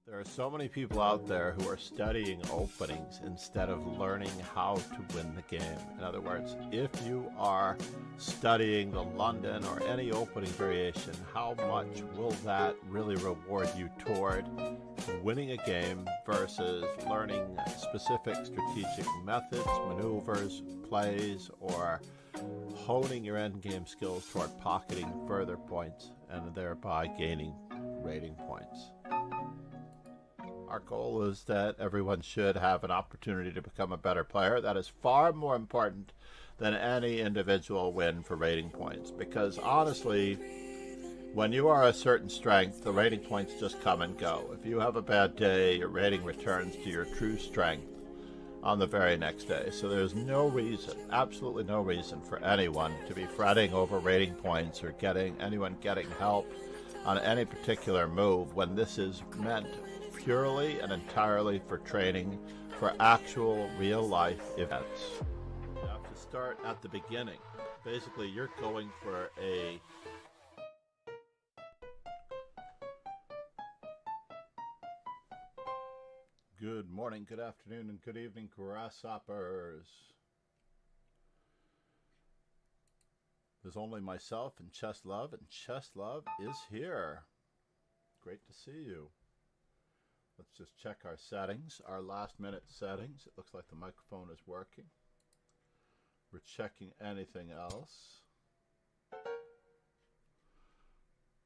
There are so many people out there who are studying openings instead of learning how to win the game. In other words, if you are studying the London or any opening variation, how much will that really reward you toward winning a game versus learning specific strategic methods, maneuvers, plays, or honing your endgame skills toward pocketing further points and thereby gaining rating points? Our goal is that everyone should have an opportunity to become a better player. That is far more important than any individual win for rating points, because honestly, when you are a certain strength, the rating points just come and go. If you have a bad day, your rating returns to your true strength on the very next day. So there's no reason, absolutely no reason for anyone to be fretting over rating points or anyone getting help on any particular move when this is meant purely and entirely for training for actual real-life events. You have to start at the beginning. Basically, you're going for a good morning, good afternoon, and good evening, grasshoppers. There's only myself and Chess Love is here. Great to see you. Let's just check our settings, our last minute settings. It looks like the microphone is working. We're checking anything else.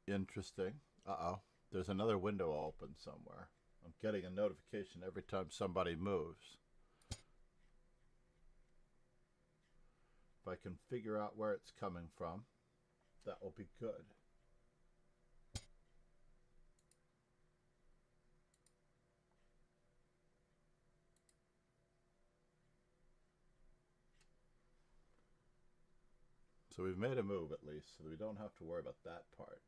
Interesting. Uh-oh, there's another window open somewhere. I'm getting a notification every time somebody moves. If I can figure out where it's coming from, that will be good. So we've made a move at least, so we don't have to worry about that part.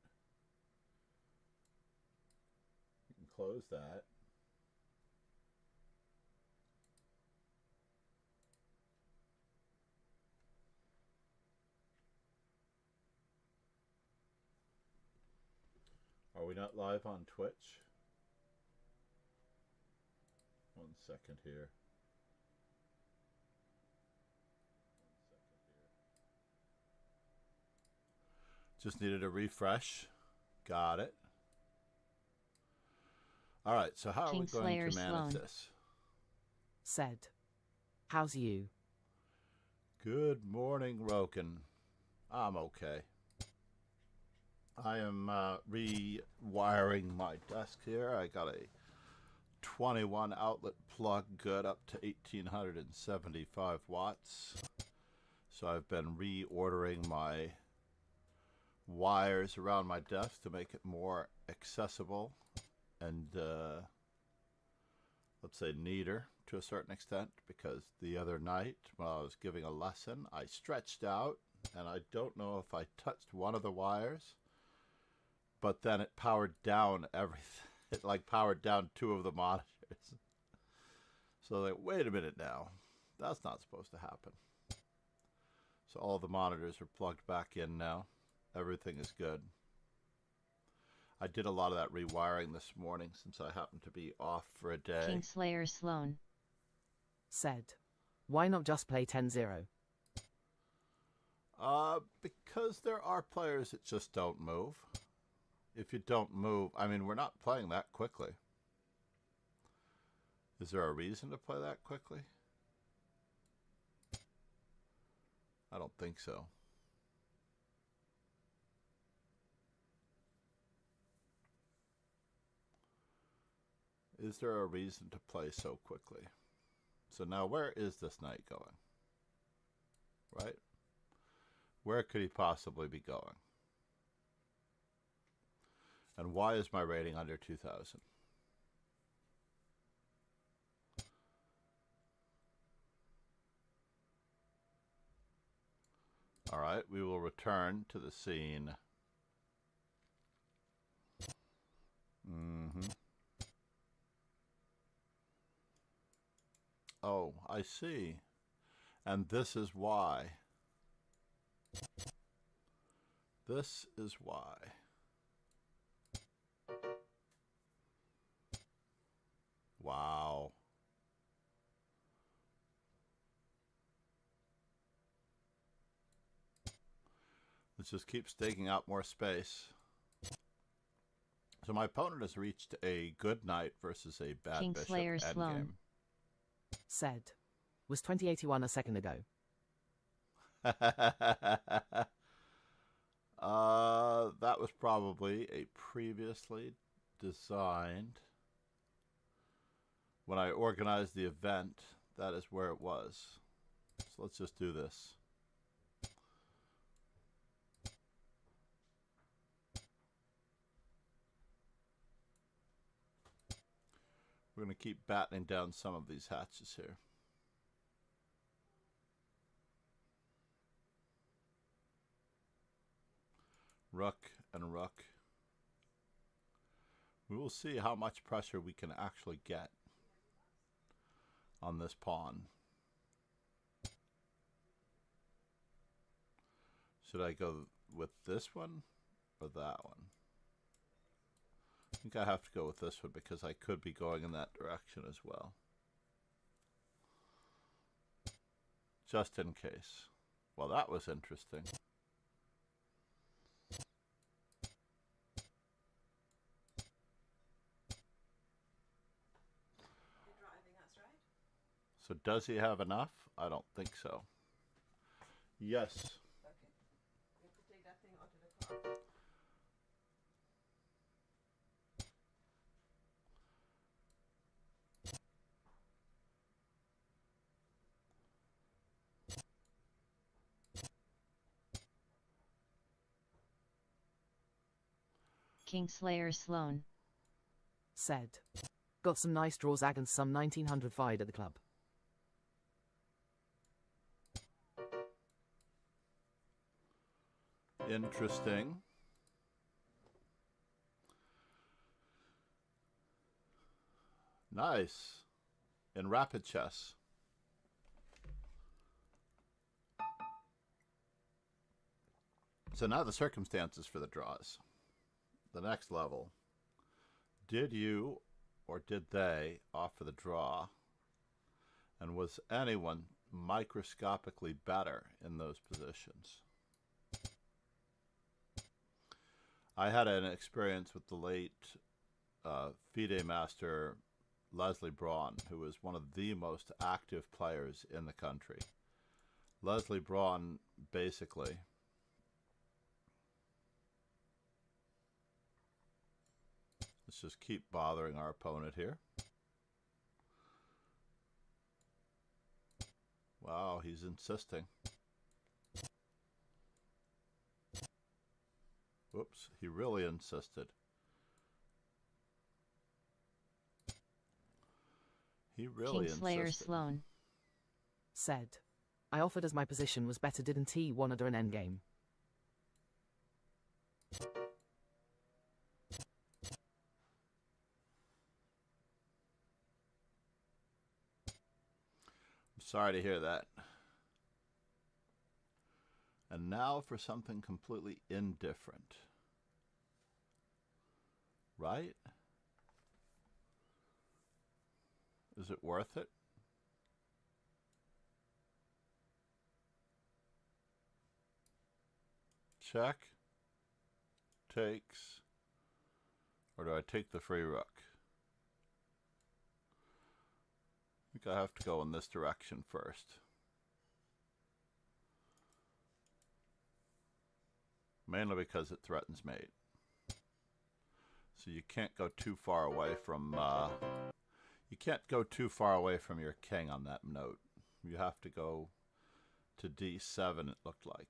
You can close that. Are we not live on Twitch? 1 second here. Just needed a refresh. Got it. All right, so how are we going to manage this? Said, how's you? Good morning, Roken. I'm okay. I am rewiring my desk here. I got a 21 outlet plug good up to 1875 watts. So I've been reordering my wires around my desk to make it more accessible and let's say neater to a certain extent, because the other night when I was giving a lesson I stretched out and I don't know if I touched one of the wires, but then it powered down everything. It like powered down 2 of the monitors. So like, wait a minute now, that's not supposed to happen. So all the monitors are plugged back in now. Everything is good. I did a lot of that rewiring this morning since I happened to be off for a day. Kingslayer Sloan said, why not just play 10-0? Because there are players that just don't move. If you don't move, I mean, we're not playing that quickly. Is there a reason to play that quickly? I don't think so. Is there a reason to play so quickly? So now where is this knight going? Right? Where could he possibly be going? And why is my rating under 2,000? All right, we will return to the scene. Oh, I see. And this is why. This is why. Wow. Let's just keep staking out more space. So my opponent has reached a good knight versus a bad bishop endgame. Said. Was 2081 a second ago? That was probably a previously designed. When I organized the event, that is where it was. So let's just do this. We're going to keep battening down some of these hatches here. Rook and rook. We will see how much pressure we can actually get on this pawn. Should I go with this one or that one? I think I have to go with this one because I could be going in that direction as well. Just in case. Well, that was interesting. You're driving us, right? So does he have enough? I don't think so. Yes. Okay. You have to take that thing onto the car. Kingslayer Sloan. Said. Got some nice draws against some 1900 fied at the club. Interesting. Nice. In rapid chess. So now the circumstances for the draws. The next level. Did you or did they offer the draw? And was anyone microscopically better in those positions? I had an experience with the late FIDE master Leslie Braun, who was one of the most active players in the country. Leslie Braun basically let's just keep bothering our opponent here. Wow, he's insisting. Whoops, he really insisted. He really Kingslayer insisted. Sloan. Said. I offered as my position was better, didn't he? Wanted an endgame. I'm sorry to hear that. And now for something completely indifferent. Right? Is it worth it? Check. Takes. Or do I take the free rook? I think I have to go in this direction first. Mainly because it threatens mate. So you can't go too far away from your king on that note. You have to go to d7, it looked like.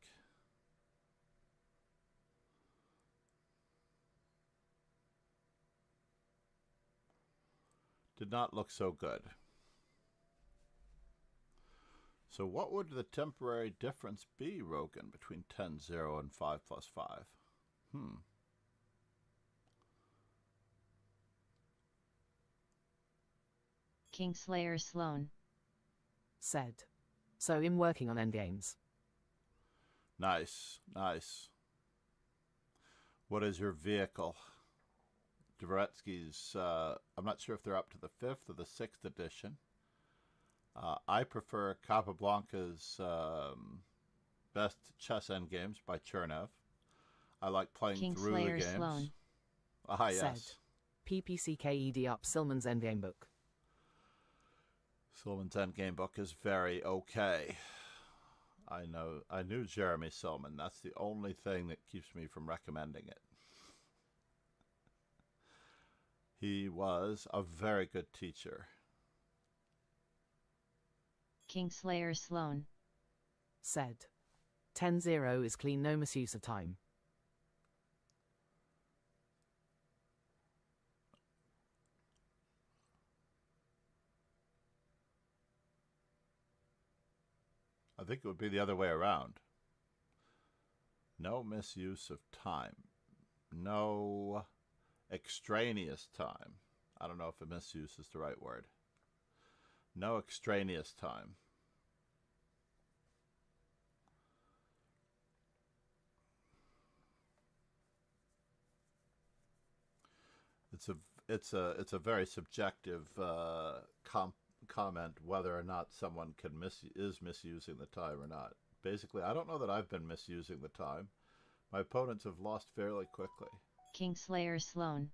Did not look so good. So what would the temporary difference be, Rogan, between 10-0 and 5 + 5? Kingslayer Sloan. Said. So I'm working on endgames. Nice, nice. What is your vehicle Dvoretsky's, I'm not sure if they're up to the 5th or the 6th edition. I prefer Capablanca's Best Chess Endgames by Chernev. I like playing through the Kingslayer games. Sloan. Ah, Said. yes. PPCKED up Silman's Endgame book. Silman's Endgame book is very okay. I knew Jeremy Silman. That's the only thing that keeps me from recommending it. He was a very good teacher. Kingslayer Sloan. Said. 10-0 is clean, no misuse of time. I think it would be the other way around. No misuse of time. No extraneous time. I don't know if a misuse is the right word. No extraneous time. It's a very subjective comment whether or not someone is misusing the time or not. Basically, I don't know that I've been misusing the time. My opponents have lost fairly quickly. Kingslayer Sloan.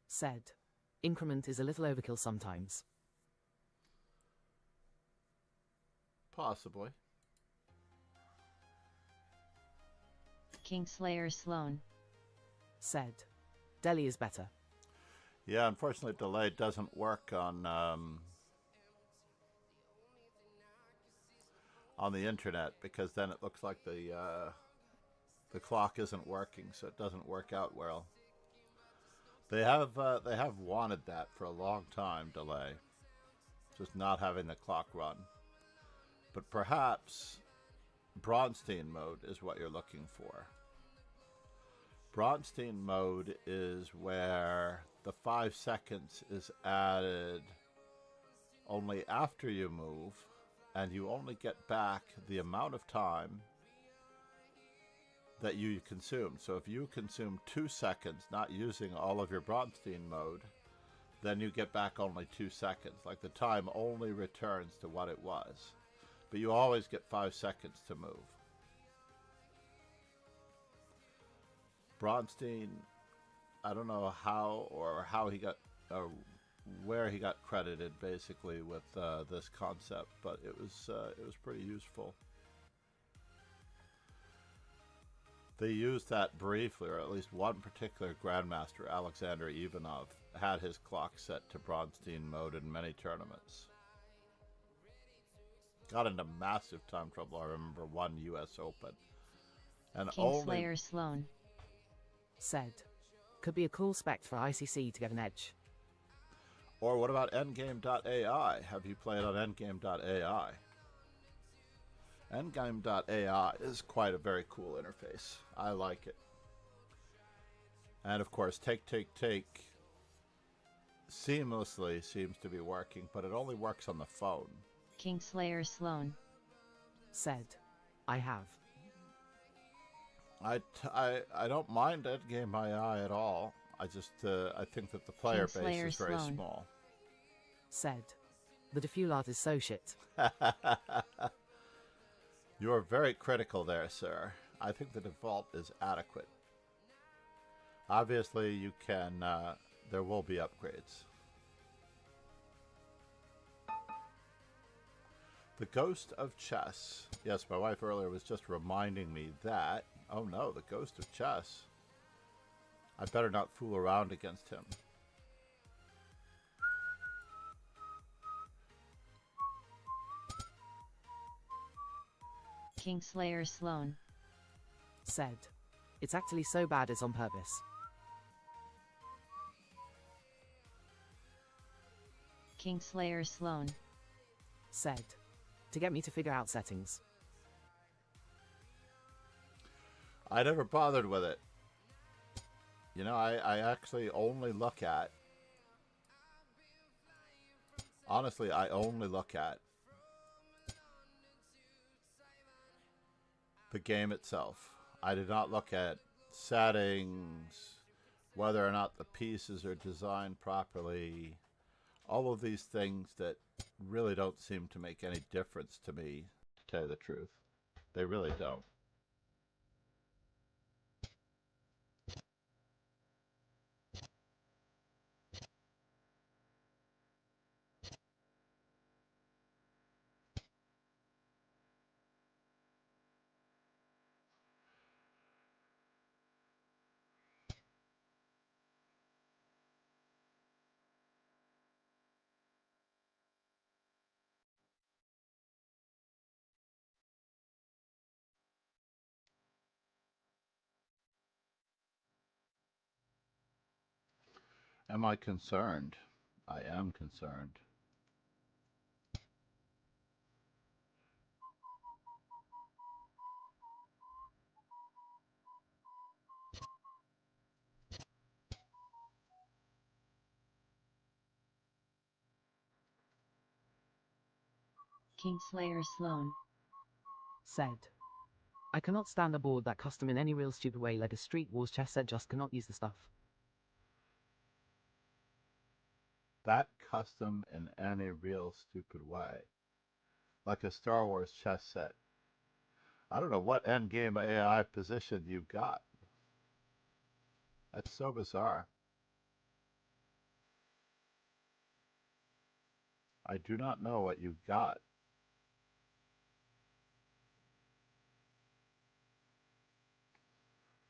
Said. Increment is a little overkill sometimes. Possibly. Kingslayer Sloan. Said. Delhi is better. Yeah, unfortunately, delay doesn't work on the internet, because then it looks like the clock isn't working, so it doesn't work out well. They have wanted that for a long time, delay, just not having the clock run. But perhaps Bronstein mode is what you're looking for. Bronstein mode is where the 5 seconds is added only after you move, and you only get back the amount of time that you consume. So if you consume 2 seconds not using all of your Bronstein mode, then you get back only 2 seconds. Like, the time only returns to what it was. But you always get 5 seconds to move. Bronstein, I don't know how he got, where he got credited basically with this concept, but it was pretty useful. They used that briefly, or at least one particular grandmaster, Alexander Ivanov, had his clock set to Bronstein mode in many tournaments. Got into massive time trouble, I remember, one U.S. Open. And Kingslayer Sloan. Said. Could be a cool spec for ICC to get an edge. Or what about Endgame.ai? Have you played on Endgame.ai? Endgame.ai is quite a very cool interface. I like it. And of course, Take seamlessly seems to be working, but it only works on the phone. Kingslayer Sloan. Said. I have. I don't mind Endgame.ai at all. I just I think that the player base Kingslayer is very Sloan. small. Said. The defulate is so shit. You are very critical there, sir. I think the default is adequate. Obviously, you can. There will be upgrades. The Ghost of Chess. Yes, my wife earlier was just reminding me that. Oh no, the Ghost of Chess. I better not fool around against him. Kingslayer Sloan. Said. It's actually so bad it's on purpose. Kingslayer Sloan. Said. To get me to figure out settings. I never bothered with it. You know, I actually only look at... Honestly, I only look at the game itself. I did not look at settings whether or not the pieces are designed properly, all of these things that really don't seem to make any difference to me, to tell you the truth. They really don't. Am I concerned? I am concerned. Kingslayer Sloan. Said. I cannot stand a board that custom in any real stupid way like a Street Wars chess set, just cannot use the stuff. That custom in any real stupid way. Like a Star Wars chess set. I don't know what endgame AI position you've got. That's so bizarre. I do not know what you've got.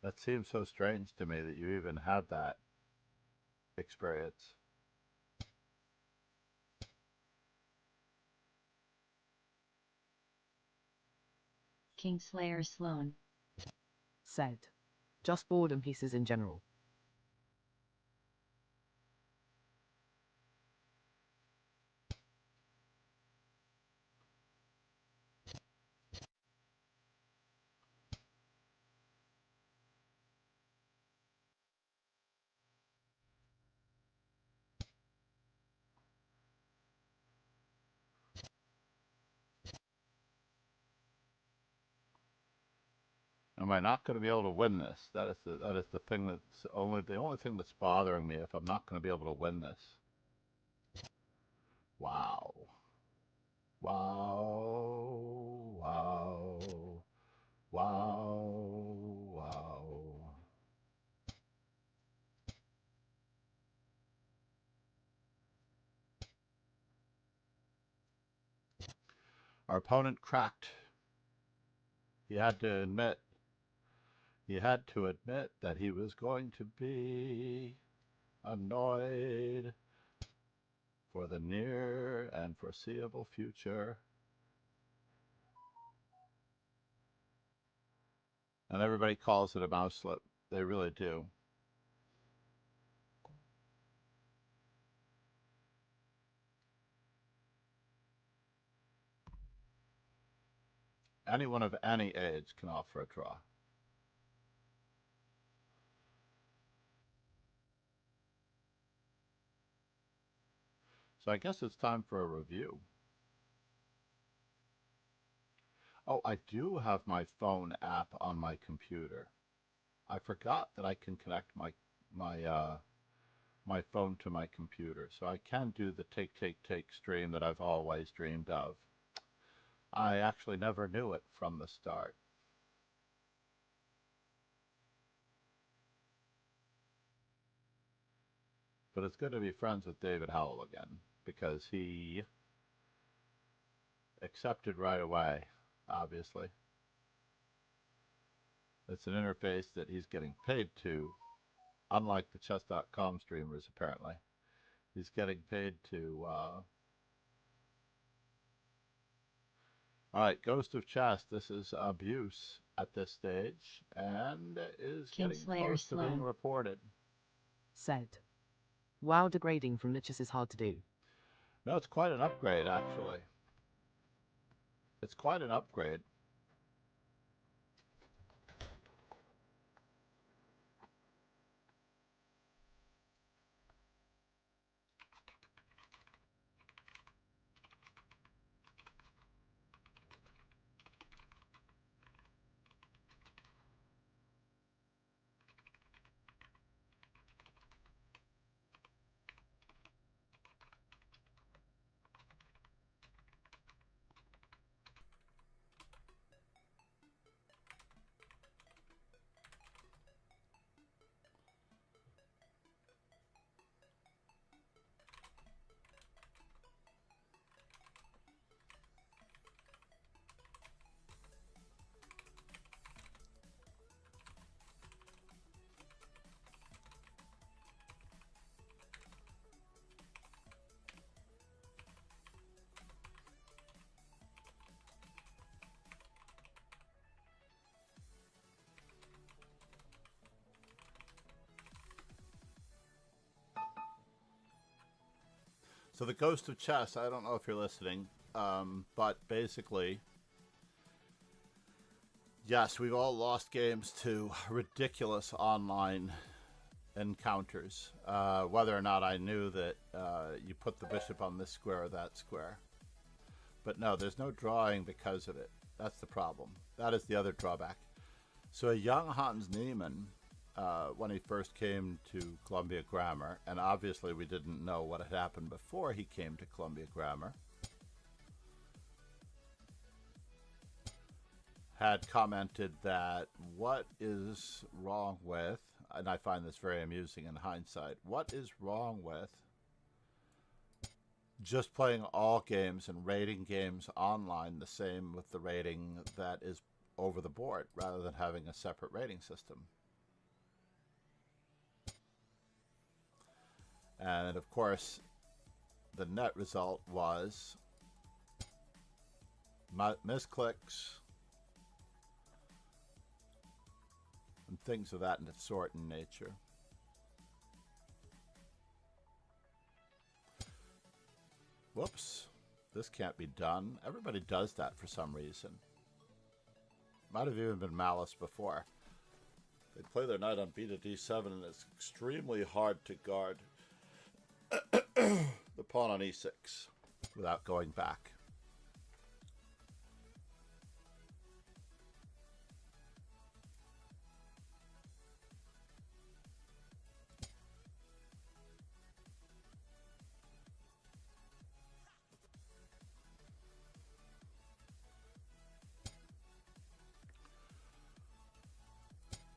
That seems so strange to me that you even had that experience. Kingslayer Sloan. Said. Just board and pieces in general. Am I not going to be able to win this? That is the thing that's the only thing that's bothering me, if I'm not going to be able to win this. Wow. Wow. Wow. Wow. Wow. Our opponent cracked. He had to admit that he was going to be annoyed for the near and foreseeable future. And everybody calls it a mouse slip. They really do. Anyone of any age can offer a draw. So I guess it's time for a review. Oh, I do have my phone app on my computer. I forgot that I can connect my phone to my computer, so I can do the take stream that I've always dreamed of. I actually never knew it from the start. But it's good to be friends with David Howell again, because he accepted right away, obviously. It's an interface that he's getting paid to, unlike the chess.com streamers, apparently. He's getting paid to, Alright, Ghost of Chess, this is abuse at this stage, and is getting Kingslayer close to being Sloan. reported. Said. Wow, degrading from niches is hard to do. No, it's quite an upgrade, actually. It's quite an upgrade. So the ghost of chess, I don't know if you're listening, but basically, yes, we've all lost games to ridiculous online encounters, whether or not I knew that you put the bishop on this square or that square. But no, there's no drawing because of it. That's the problem. That is the other drawback. So a young Hans Niemann, when he first came to Columbia Grammar, and obviously we didn't know what had happened before he came to Columbia Grammar, had commented that what is wrong with, and I find this very amusing in hindsight, what is wrong with just playing all games and rating games online the same with the rating that is over the board rather than having a separate rating system? And of course, the net result was misclicks and things of that sort in nature. Whoops, this can't be done. Everybody does that for some reason. Might have even been malice before. They play their knight on b to d7, and it's extremely hard to guard the pawn on e6 without going back.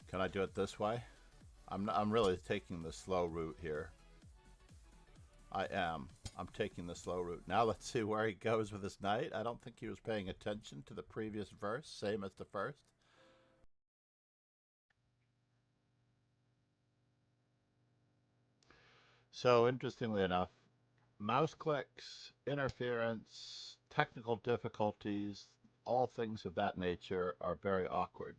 Can I do it this way? I'm really taking the slow route here. I am. I'm taking the slow route. Now let's see where he goes with his knight. I don't think he was paying attention to the previous verse, same as the first. So interestingly enough, mouse clicks, interference, technical difficulties, all things of that nature are very awkward.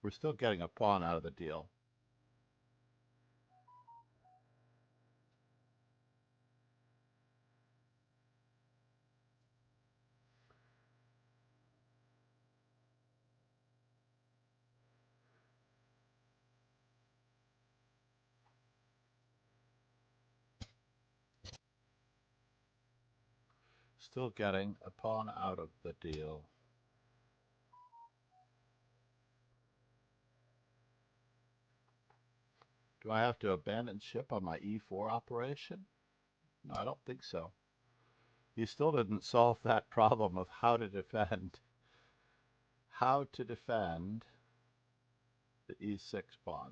We're still getting a pawn out of the deal. Still getting a pawn out of the deal. Do I have to abandon ship on my e4 operation? No, I don't think so. He still didn't solve that problem of how to defend the e6 pawn.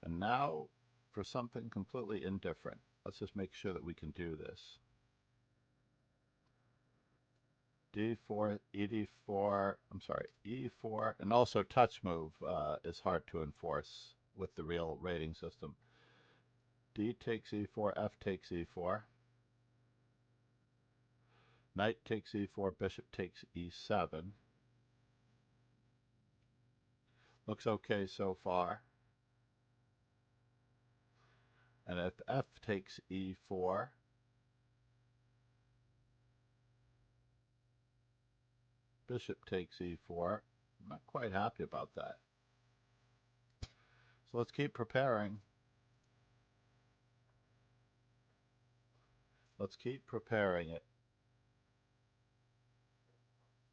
And now for something completely indifferent. Let's just make sure that we can do this. D4, ED4, I'm sorry, E4, and also touch move is hard to enforce with the real rating system. D takes E4, F takes E4. Knight takes E4, bishop takes E7. Looks okay so far. And if F takes E4, bishop takes E4. I'm not quite happy about that. So let's keep preparing. Let's keep preparing it.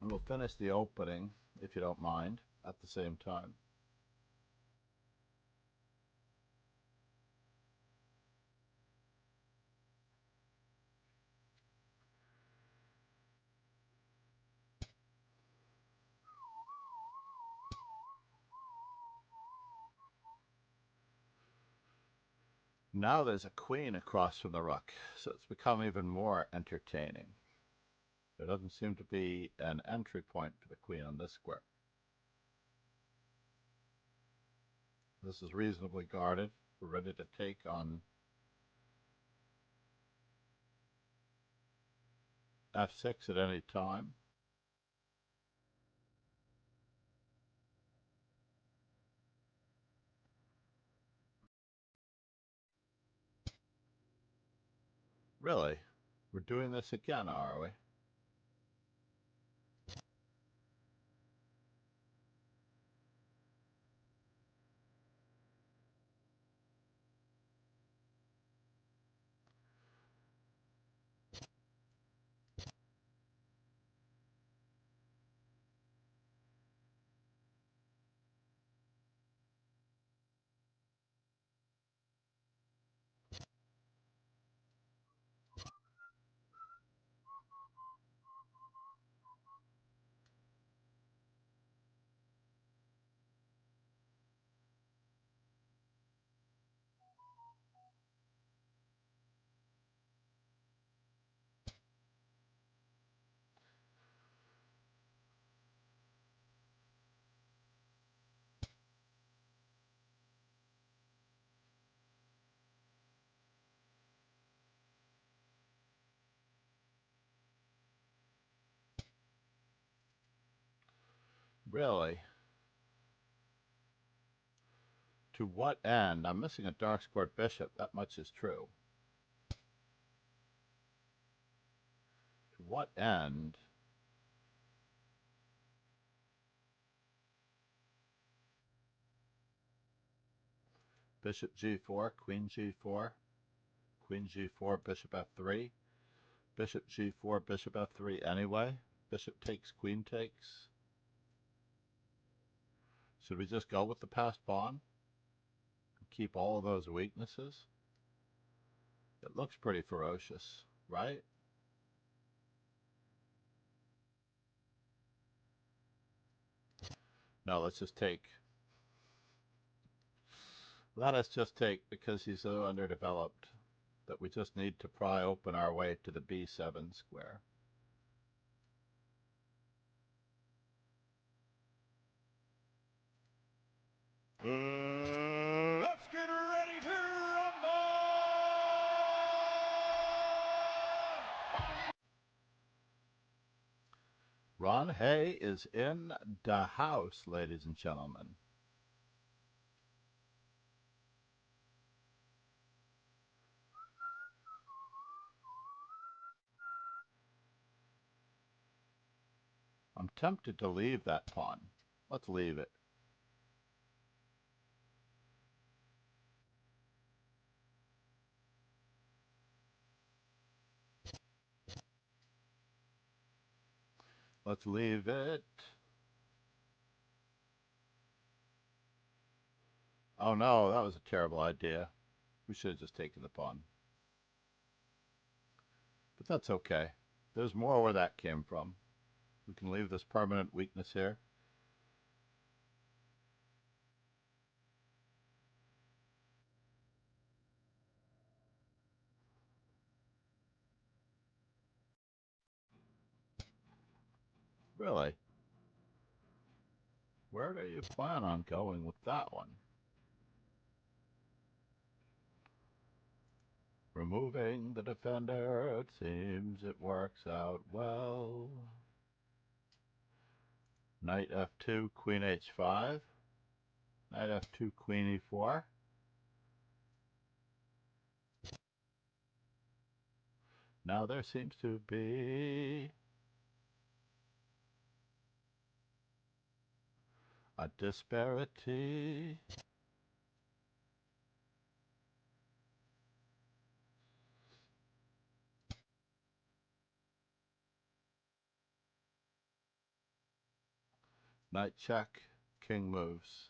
And we'll finish the opening, if you don't mind, at the same time. Now there's a queen across from the rook, so it's become even more entertaining. There doesn't seem to be an entry point for the queen on this square. This is reasonably guarded. We're ready to take on f6 at any time. Really? We're doing this again, are we? Really? To what end? I'm missing a dark squared bishop. That much is true. To what end? Bishop g4, queen g4, queen g4, bishop f3, bishop g4, bishop f3 anyway. Bishop takes, queen takes. Should we just go with the passed pawn? Keep all of those weaknesses? It looks pretty ferocious, right? No, let's just take. Let us just take, because he's so underdeveloped, that we just need to pry open our way to the b7 square. Let's get ready to rumble! Ron Hay is in the house, ladies and gentlemen. I'm tempted to leave that pawn. Let's leave it. Let's leave it. Oh no, that was a terrible idea. We should have just taken the pawn. But that's okay. There's more where that came from. We can leave this permanent weakness here. Really? Where do you plan on going with that one? Removing the defender, it seems it works out well. Knight f2, queen h5. Knight f2, queen e4. Now there seems to be a disparity. Knight check, king moves.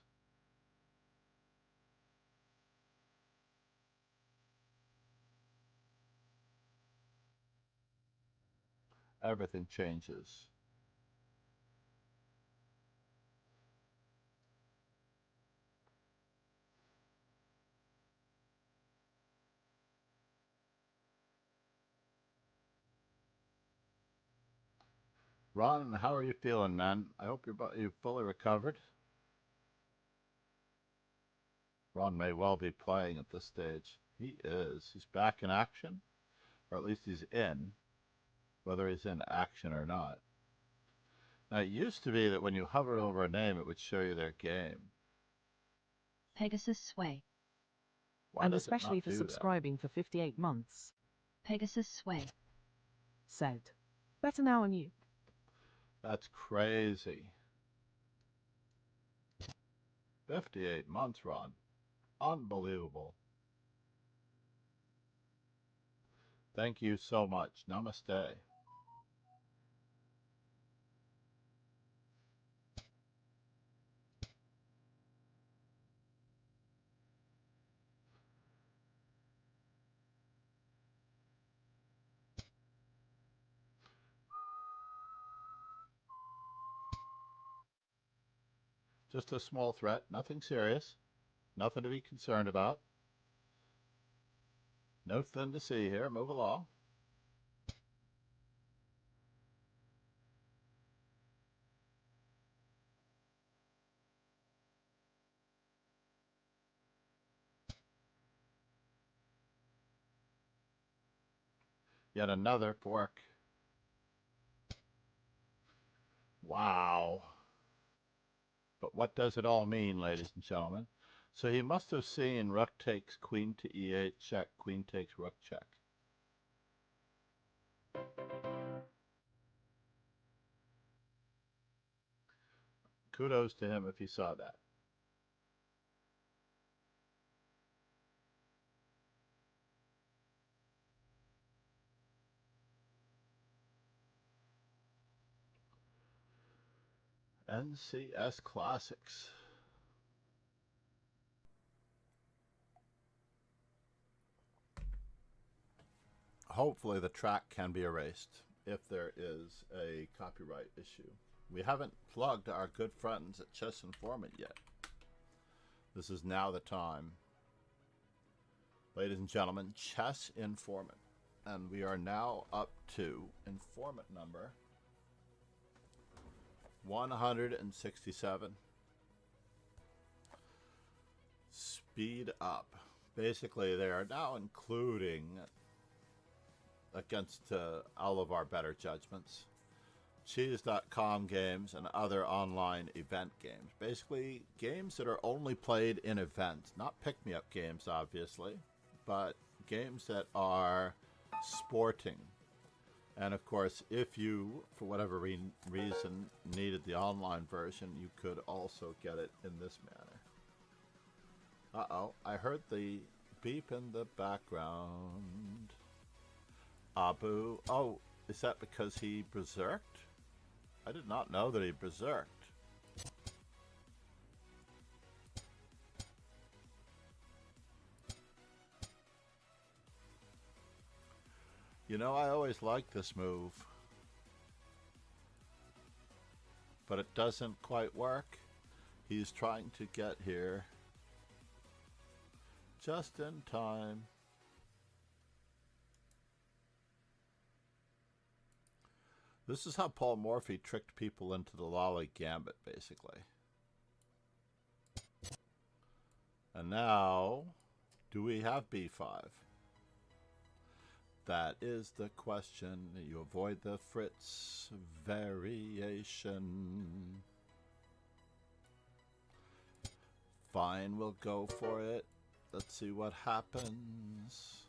Everything changes. Ron, how are you feeling, man? I hope you've fully recovered. Ron may well be playing at this stage. He is. He's back in action, or at least he's in, whether he's in action or not. Now, it used to be that when you hovered over a name, it would show you their game. Pegasus Sway. Why And does it especially not for do subscribing for 58 months. Pegasus Sway. Said. Better now on you. That's crazy. 58 months, Ron. Unbelievable. Thank you so much. Namaste. Just a small threat, nothing serious, nothing to be concerned about. Nothing to see here. Move along. Yet another fork. Wow. But what does it all mean, ladies and gentlemen? So he must have seen rook takes queen to e8 check, queen takes rook check. Kudos to him if he saw that. NCS Classics. Hopefully the track can be erased if there is a copyright issue. We haven't plugged our good friends at Chess Informant yet. This is now the time. Ladies and gentlemen, Chess Informant. And we are now up to informant number 167. Speed up. Basically, they are now including, against all of our better judgments, Cheese.com games and other online event games. Basically, games that are only played in events. Not pick-me-up games, obviously, but games that are sporting. And of course, if you, for whatever reason, needed the online version, you could also get it in this manner. Uh-oh, I heard the beep in the background. Abu, oh, is that because he berserked? I did not know that he berserked. You know, I always liked this move, but it doesn't quite work. He's trying to get here just in time. This is how Paul Morphy tricked people into the Lolly Gambit, basically. And now, do we have b5? That is the question. You avoid the Fritz variation. Fine, we'll go for it. Let's see what happens.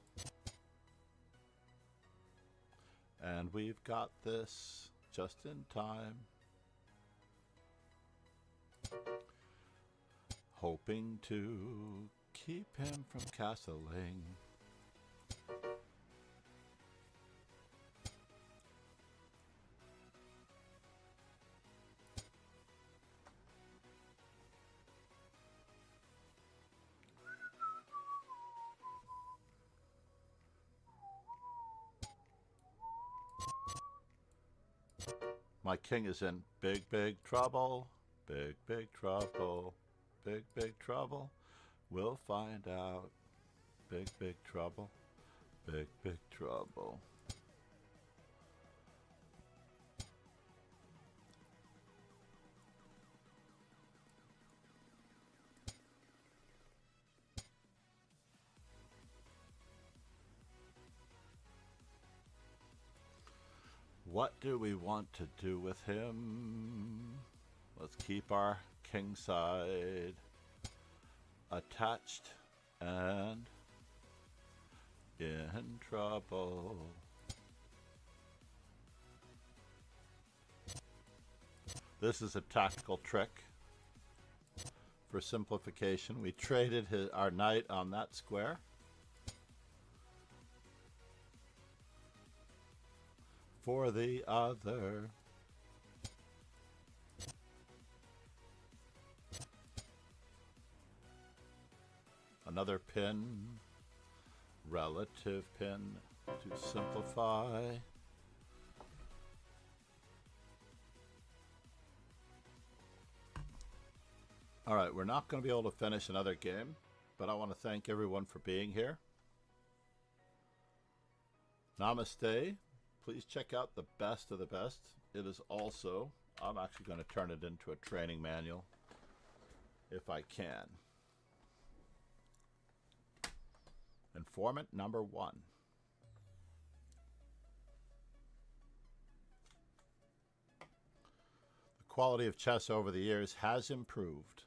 And we've got this just in time. Hoping to keep him from castling. My king is in big, big trouble. Big, big trouble. Big, big trouble. We'll find out. Big, big trouble. Big, big trouble. What do we want to do with him? Let's keep our king side attached and in trouble. This is a tactical trick. For simplification, we traded our knight on that square for the other. Another pin, relative pin to simplify. All right, we're not going to be able to finish another game, but I want to thank everyone for being here. Namaste. Please check out the best of the best. It is also, I'm actually going to turn it into a training manual if I can. Informant number 1. The quality of chess over the years has improved,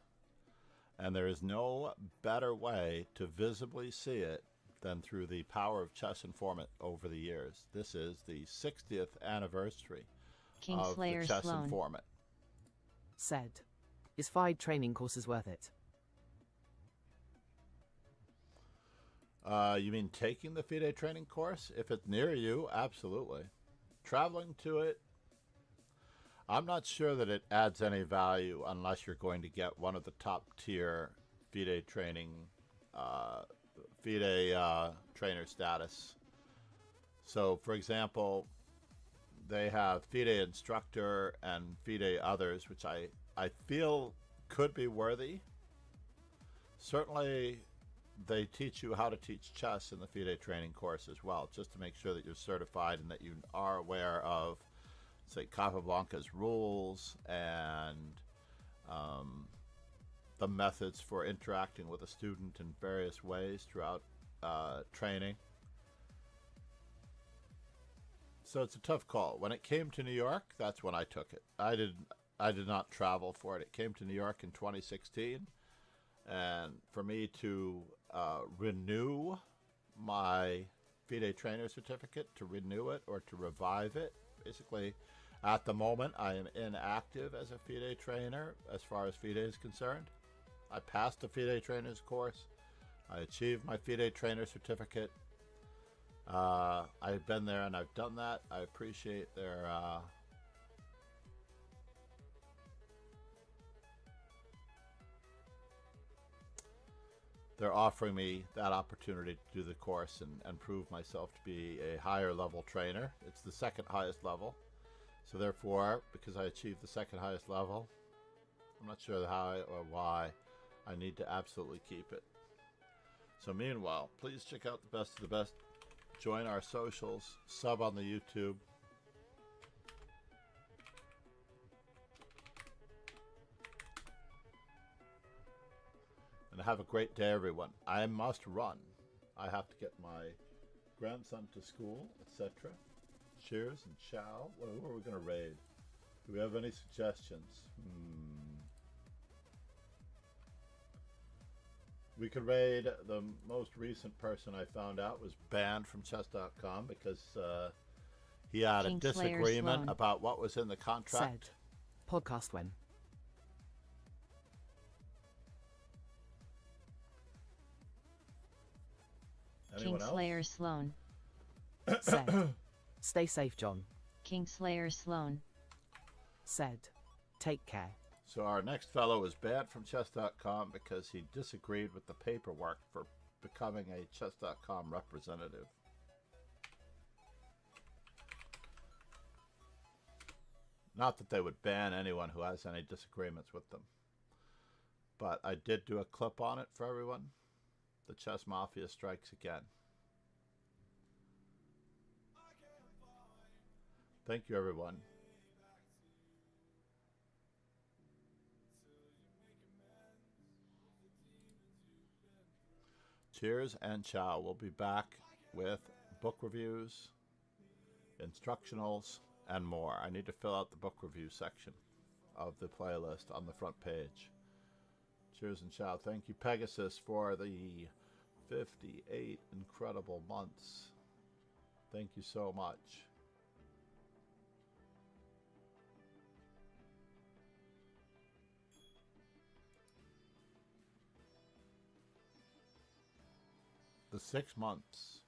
and there is no better way to visibly see it than through the power of Chess Informant over the years. This is the 60th anniversary of the Chess Informant. Said, is FIDE training courses worth it? You mean taking the FIDE training course? If it's near you, absolutely. Traveling to it, I'm not sure that it adds any value unless you're going to get one of the top tier FIDE training, trainer status. So, for example, they have FIDE instructor and FIDE others, which I feel could be worthy. Certainly, they teach you how to teach chess in the FIDE training course as well, just to make sure that you're certified and that you are aware of, say, Capablanca's rules and the methods for interacting with a student in various ways throughout training. So it's a tough call. When it came to New York, that's when I took it. I did not travel for it. It came to New York in 2016, and for me to renew my FIDE trainer certificate, to renew it or to revive it, basically, at the moment, I am inactive as a FIDE trainer as far as FIDE is concerned. I passed the FIDE trainer's course. I achieved my FIDE trainer certificate. I've been there and I've done that. I appreciate their they're offering me that opportunity to do the course and prove myself to be a higher level trainer. It's the second highest level. So therefore, because I achieved the second highest level, I'm not sure how or why I need to absolutely keep it. So meanwhile, please check out the best of the best. Join our socials, sub on the YouTube. And have a great day, everyone. I must run. I have to get my grandson to school, etc. Cheers and ciao. What are we going to raid? Do we have any suggestions? We could raid. The most recent person I found out was banned from chess.com because he had a disagreement about what was in the contract. Said, podcast when? Anyone Kingslayer else? Sloan. Said, stay safe, John. Kingslayer Sloan. Said, take care. So our next fellow is banned from chess.com because he disagreed with the paperwork for becoming a chess.com representative. Not that they would ban anyone who has any disagreements with them. But I did do a clip on it for everyone. The Chess Mafia strikes again. Thank you, everyone. Cheers and ciao. We'll be back with book reviews, instructionals, and more. I need to fill out the book review section of the playlist on the front page. Cheers and ciao. Thank you, Pegasus, for the 58 incredible months. Thank you so much. The 6 months.